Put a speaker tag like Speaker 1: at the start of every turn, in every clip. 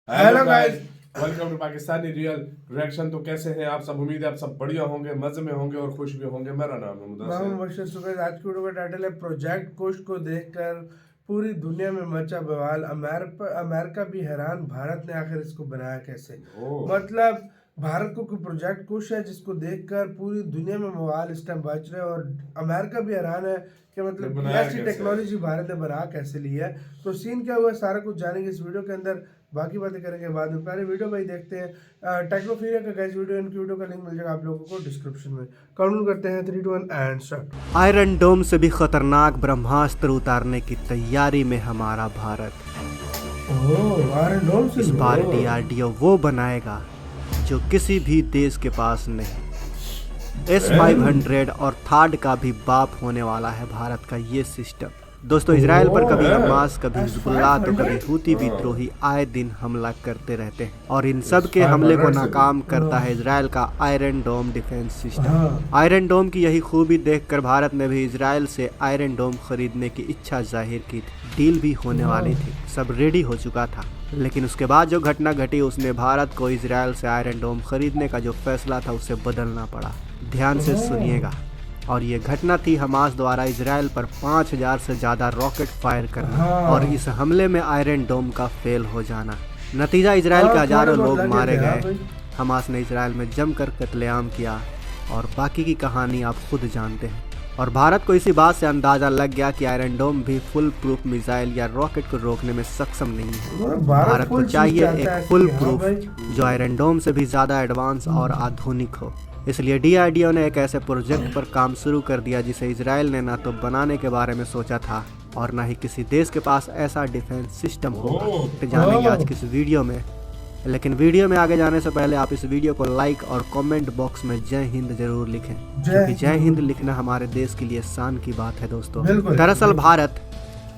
Speaker 1: Hello guys, welcome to Pakistani real reaction. तो कैसे हैं आप सब? उम्मीद है आप सब बढ़िया होंगे, मजे में होंगे और खुश भी होंगे। मेरा नाम है मुदस्सिर
Speaker 2: सुबह। आज की वीडियो का टाइटल है प्रोजेक्ट कुश को देखकर पूरी दुनिया में मचा बवाल। अमेरिका भी हैरान, भारत ने आखिर इसको बनाया कैसे। मतलब भारत को कोई प्रोजेक्ट कुश है जिसको देखकर पूरी दुनिया में बवाल इस टाइम बच रहे हैं और अमेरिका भी हैरान है कि मतलब ऐसी टेक्नोलॉजी भारत ने बना कैसे ली है। तो सीन क्या हुआ सारा कुछ जानेंगे इस वीडियो के अंदर, बाकी बातें करेंगे बाद में। पहले वीडियो भाई देखते हैं टेक्नोफीरिया का गाइस वीडियो, इनकी वीडियो का लिंक मिल जाएगा आप लोगों को डिस्क्रिप्शन में। काउंट करते हैं 3 2 1 एंड स्टार्ट।
Speaker 3: आयरन डोम से भी खतरनाक ब्रह्मास्त्र उतारने की तैयारी में हमारा भारत।
Speaker 2: आयरन डोम से
Speaker 3: इस बार डीआरडीओ वो बनाएगा जो किसी भी देश के पास नहीं। S-500 और थार्ड का भी बाप होने वाला है भारत का ये सिस्टम। दोस्तों, इजराइल पर कभी हमास, कभी हिजबुल्लाह तो कभी हूती विद्रोही आए दिन हमला करते रहते हैं और इन सब के हमले को नाकाम करता है इजराइल का आयरन डोम डिफेंस सिस्टम। आयरन डोम की यही खूबी देखकर भारत ने भी इजराइल से आयरन डोम खरीदने की इच्छा जाहिर की थी। डील भी होने वाली थी, सब रेडी हो चुका था, लेकिन उसके बाद जो घटना घटी उसने भारत को इजराइल से आयरन डोम खरीदने का जो फैसला था उसे बदलना पड़ा। ध्यान से सुनिएगा। और ये घटना थी हमास द्वारा इजराइल पर 5000 से ज़्यादा रॉकेट फायर करना और इस हमले में आयरन डोम का फेल हो जाना। नतीजा इजराइल के हजारों लोग मारे गए। हमास ने इजराइल में जमकर कत्लेआम किया और बाकी की कहानी आप खुद जानते हैं। और भारत को इसी बात से अंदाज़ा लग गया कि आयरन डोम भी फुल प्रूफ मिसाइल या रॉकेट को रोकने में सक्षम नहीं है। भारत को चाहिए एक फुल प्रूफ जो आयरन डोम से भी ज़्यादा एडवांस और आधुनिक हो। इसलिए डीआरडीओ ने एक ऐसे प्रोजेक्ट पर काम शुरू कर दिया जिसे इजराइल ने ना तो बनाने के बारे में सोचा था और ना ही किसी देश के पास ऐसा डिफेंस सिस्टम होगा। तो जानेंगे आज की इस वीडियो में, लेकिन वीडियो में आगे जाने से पहले आप इस वीडियो को लाइक और कमेंट बॉक्स में जय हिंद जरूर लिखें, क्योंकि जय हिंद लिखना हमारे देश के लिए शान की बात है। दोस्तों, दरअसल भारत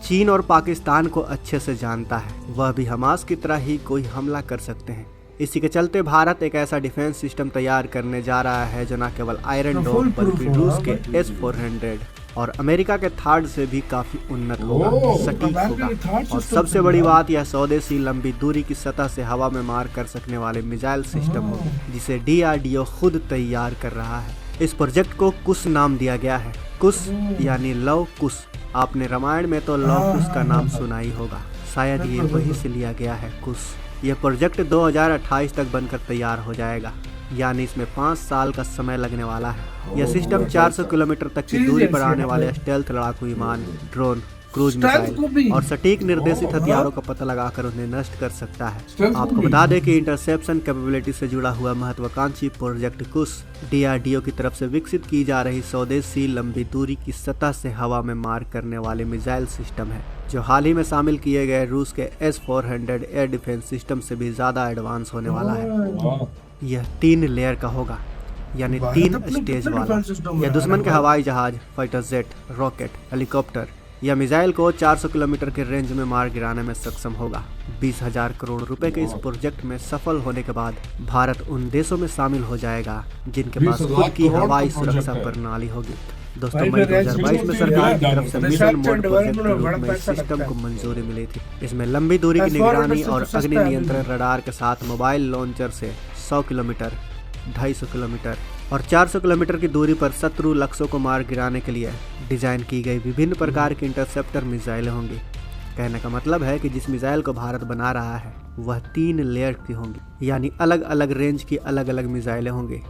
Speaker 3: चीन और पाकिस्तान को अच्छे से जानता है, वह भी हमास की तरह ही कोई हमला कर सकते हैं। इसी के चलते भारत एक ऐसा डिफेंस सिस्टम तैयार करने जा रहा है जो न केवल आयरन डोम बल्कि रूस के S-400 और अमेरिका के थार्ड से भी काफी उन्नत होगा, सटीक होगा और सबसे बड़ी बात यह स्वदेशी लंबी दूरी की सतह से हवा में मार कर सकने वाले मिसाइल सिस्टम होगा, जिसे डीआरडीओ खुद तैयार कर रहा है। इस प्रोजेक्ट को कुश नाम दिया गया है। कुश यानी लव कुश। आपने रामायण में तो लव कुश का नाम सुना ही होगा, शायद ये वही से लिया गया है कुश। यह प्रोजेक्ट 2028 तक बनकर तैयार हो जाएगा, यानी इसमें 5 साल का समय लगने वाला है। यह सिस्टम 400 किलोमीटर तक की दूरी पर आने वाले स्टेल्थ लड़ाकू विमान, ड्रोन, क्रूज मिसाइल और सटीक निर्देशित हथियारों का पता लगाकर उन्हें नष्ट कर सकता है। आपको बता दें कि इंटरसेप्शन कैपेबिलिटी से जुड़ा हुआ महत्वाकांक्षी प्रोजेक्ट कुश डीआरडीओ की तरफ से विकसित की जा रही स्वदेशी लंबी दूरी की सतह से हवा में मार करने वाले मिसाइल सिस्टम है, जो हाल ही में शामिल किए गए रूस के S-400 एयर डिफेंस सिस्टम से भी ज्यादा एडवांस होने वाला है। यह 3 लेयर का होगा, यानी 3 स्टेज वाला। यह दुश्मन के हवाई जहाज, फाइटर जेट, रॉकेट, हेलीकॉप्टर या मिसाइल को 400 किलोमीटर के रेंज में मार गिराने में सक्षम होगा। 20,000 करोड़ रुपए के इस प्रोजेक्ट में सफल होने के बाद भारत उन देशों में शामिल हो जाएगा जिनके पास खुद की हवाई सुरक्षा प्रणाली होगी। दोस्तों, मई 2022 में सरकार की तरफ से मिशन मोड प्रोजेक्ट के रूप में सिस्टम को मंजूरी मिली थी। इसमें लंबी दूरी की निगरानी और अग्नि नियंत्रण रडार के साथ मोबाइल लॉन्चर से 100 किलोमीटर, 250 किलोमीटर और 400 किलोमीटर की दूरी पर शत्रु लक्ष्यों को मार गिराने के लिए डिजाइन की गई विभिन्न प्रकार की इंटरसेप्टर मिसाइलें होंगी। कहने का मतलब है कि जिस मिसाइल को भारत बना रहा है वह 3 लेयर की होंगी, यानी अलग अलग रेंज की अलग अलग मिसाइलें होंगी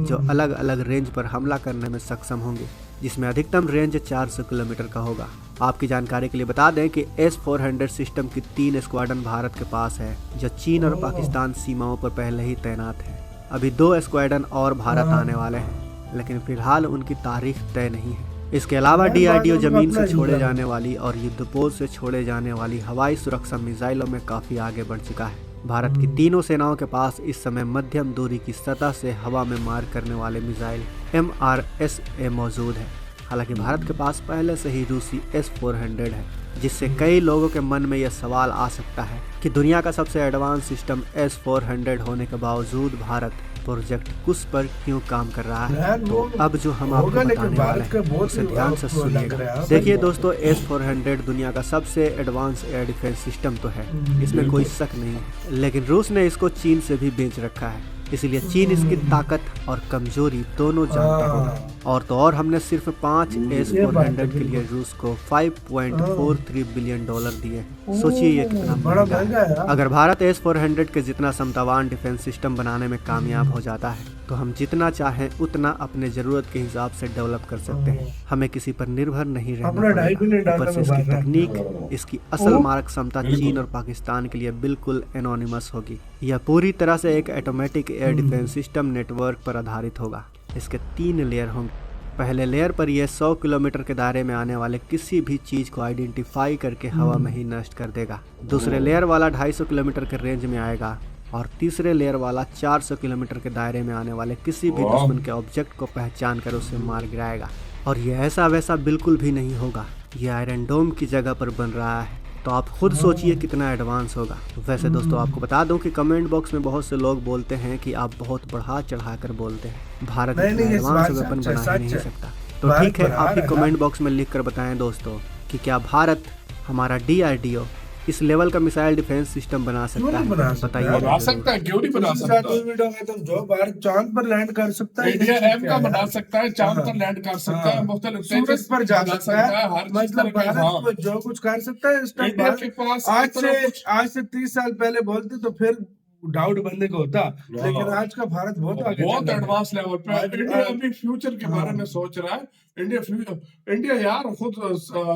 Speaker 3: जो अलग अलग रेंज पर हमला करने में सक्षम होंगी, जिसमें अधिकतम रेंज 400 किलोमीटर का होगा। आपकी जानकारी के लिए बता दें कि S-400 सिस्टम की 3 स्क्वाड्रन भारत के पास है, जो चीन और पाकिस्तान सीमाओं पर पहले ही तैनात है। अभी 2 स्क्वाड्रन और भारत आने वाले हैं, लेकिन फिलहाल उनकी तारीख तय नहीं है। इसके अलावा डीआरडीओ जमीन से छोड़े जाने वाली और युद्धपोत से छोड़े जाने वाली हवाई सुरक्षा मिसाइलों में काफी आगे बढ़ चुका है। भारत की तीनों सेनाओं के पास इस समय मध्यम दूरी की सतह से हवा में मार करने वाले मिसाइल MRSA मौजूद है। हालांकि भारत के पास पहले से ही रूसी S-400 है, जिससे कई लोगों के मन में यह सवाल आ सकता है कि दुनिया का सबसे एडवांस सिस्टम S-400 होने के बावजूद भारत प्रोजेक्ट कुश पर क्यों काम कर रहा है। तो अब जो हम आपको बताने वाले हैं उसे ध्यान से सुनिएगा। देखिए दोस्तों, S-400 दुनिया का सबसे एडवांस एयर डिफेंस सिस्टम तो है, इसमें कोई शक नहीं है, लेकिन रूस ने इसको चीन से भी बेच रखा है, इसलिए चीन इसकी ताकत और कमजोरी दोनों जानता होगा। और तो और हमने सिर्फ 5 S-400 के लिए रूस को $5.43 बिलियन दिए। सोचिए ये कितना महंगा है। अगर भारत S-400 के जितना क्षमतावान डिफेंस सिस्टम बनाने में कामयाब हो जाता है तो हम जितना चाहें उतना अपने जरूरत के हिसाब से डेवलप कर सकते हैं। हमें किसी पर निर्भर नहीं रहना पड़ेगा। ऊपर से इसकी तकनीक, इसकी असल मारक क्षमता चीन और पाकिस्तान के लिए बिल्कुल एनोनिमस होगी। यह पूरी तरह से एक automatic air defence system network पर आधारित होगा। इसके 3 लेयर होंगे। पहले लेयर पर यह 100 किलोमीटर के दायरे में आने वाले किसी भी चीज को आइडेंटिफाई करके हवा में ही नष्ट कर देगा। दूसरे लेयर वाला 250 किलोमीटर के रेंज में आएगा और तीसरे लेयर वाला 400 किलोमीटर के दायरे में आने वाले किसी भी दुश्मन के ऑब्जेक्ट को पहचान कर उसे मार गिराएगा। और यह ऐसा वैसा बिल्कुल भी नहीं होगा, यह आयरन डोम की जगह पर बन रहा है, तो आप खुद सोचिए कितना एडवांस होगा। वैसे दोस्तों, आपको बता दूं कि कमेंट बॉक्स में बहुत से लोग बोलते हैं कि आप बहुत बढ़ा चढ़ाकर बोलते हैं, भारत एडवांस वेपन बना ही नहीं सकता। तो ठीक है, आप भी कमेंट बॉक्स में लिख कर बताएं दोस्तों कि क्या भारत, हमारा DRDO इस लेवल का मिसाइल डिफेंस सिस्टम बना सकता है। बताइए।
Speaker 1: बना सकता है, क्यों नहीं बना सकता।
Speaker 2: जो भारत चांद पर लैंड कर सकता है,
Speaker 1: इंडिया M का बना सकता है, चांद पर लैंड कर सकता है, मुख्तलिफ
Speaker 2: सूरज पर जा सकता है,
Speaker 1: हर
Speaker 2: मतलब भारत को जो कुछ कर सकता है इस टाइम
Speaker 1: के पास
Speaker 2: आज से 30 साल पहले बोलते तो फिर डाउट बनने को होता, लेकिन आज का भारत बहुत आगे,
Speaker 1: बहुत एडवांस लेवल पे। इंडिया अभी फ्यूचर के बारे में सोच रहा है। इंडिया यार खुद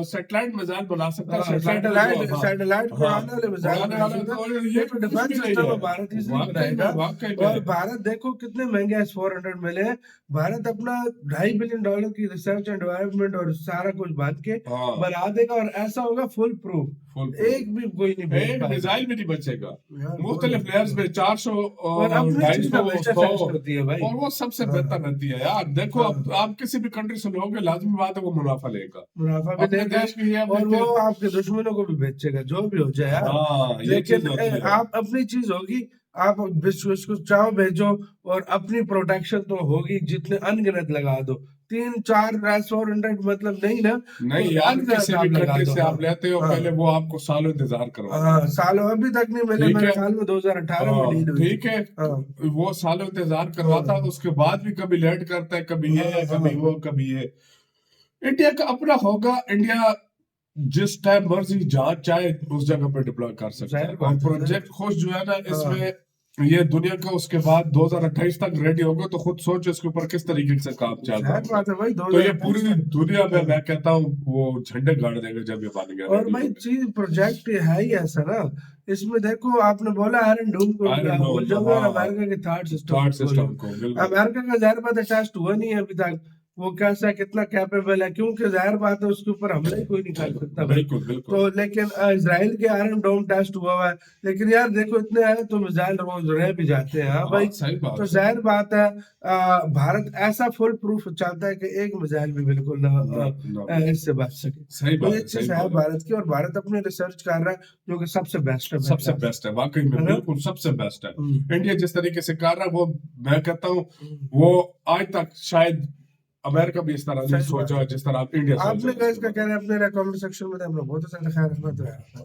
Speaker 1: सैटेलाइट मिसाइल बना सकता है।
Speaker 2: सैटेलाइट उड़ाने वाले ये तो डिफेंस सिस्टम है, भारत इजीली बनाएगा। और भारत देखो कितने महंगे S-400 मिले। भारत अपना $2.5 बिलियन की रिसर्च एंड डेवलपमेंट और सारा कुछ बांध के बना देगा और ऐसा होगा फुल प्रूफ, एक भी कोई नहीं, एक
Speaker 1: मिसाइल भी नहीं बचेगा। मुख्तलिफ लेयर्स में 400
Speaker 2: और 250 होती है भाई,
Speaker 1: और वो सबसे बेहतर रहती है यार। देखो आप किसी भी कंट्री से लोगे, लाजमी बात है वो मुनाफा लेगा,
Speaker 2: मुनाफा भी देगा और वो आपके दुश्मनों को भी बेचेगा, जो भी हो जाए यार। लेकिन आप अपनी चीज होगी, आप विश्व को चाहो भेजो और अपनी प्रोटेक्शन तो होगी, जितने अनगिनत लगा दो, 3-4 S-400 मतलब नहीं ना,
Speaker 1: नहीं यार, किसी भी कंट्री से आप लेते हो पहले वो आपको सालों इंतजार करवा,
Speaker 2: सालों अभी तक नहीं मिले, मेरे ख्याल में 2018 में डील हुई।
Speaker 1: ठीक है, वो सालों इंतजार करवाता, उसके बाद भी कभी लेट करता है, कभी ये कभी वो कभी ये। इंडिया का अपना होगा, इंडिया जिस टाइम मर्जी जहाँ चाहे उस जगह पे डिप्लॉय कर सकता है। और प्रोजेक्ट खुश जो है ना, इसमें ये दुनिया का उसके बाद 2028 तक रेडी होगा, तो खुद सोचो इसके ऊपर किस तरीके से काम चल रहा है। तो ये पूरी दुनिया में मैं कहता हूँ वो झंडे गाड़ देंगे जब ये बन गया।
Speaker 2: और भाई चीज प्रोजेक्ट है ही ऐसा ना, इसमें देखो आपने बोला आयरन डोम को, अमेरिका के थर्ड सिस्टम को, अमेरिका का जाहिर बात है टेस्ट हुआ नहीं है अभी तक, वो कैसा कितना कैपेबल है, क्योंकि जाहिर बात है उसके ऊपर हमला ही कोई नहीं कर सकता।
Speaker 1: बिल्कुल बिल्कुल।
Speaker 2: तो लेकिन इजराइल के आयरन डोम टेस्ट हुआ है, लेकिन यार देखो इतने आए तो मिसाइल रोज रह भी जाते हैं। हाँ भाई, तो जाहिर बात है भारत ऐसा फुल प्रूफ चाहता है कि एक मिसाइल भी बिल्कुल ना इससे बच सके।
Speaker 1: सही बात
Speaker 2: है भारत की, और भारत अपने रिसर्च कर रहा है जो कि सबसे बेस्ट है,
Speaker 1: सबसे बेस्ट है वाकई में, बिल्कुल सबसे बेस्ट है। इंडिया जिस तरीके से कर रहा है वो मैं कहता हूँ वो आज तक शायद अमेरिका भी इस तरह नहीं सोचा जिस तरह इंडिया।
Speaker 2: आपने इसका कहना है अपने कमेंट सेक्शन में, बहुत अच्छा ख्याल रखना।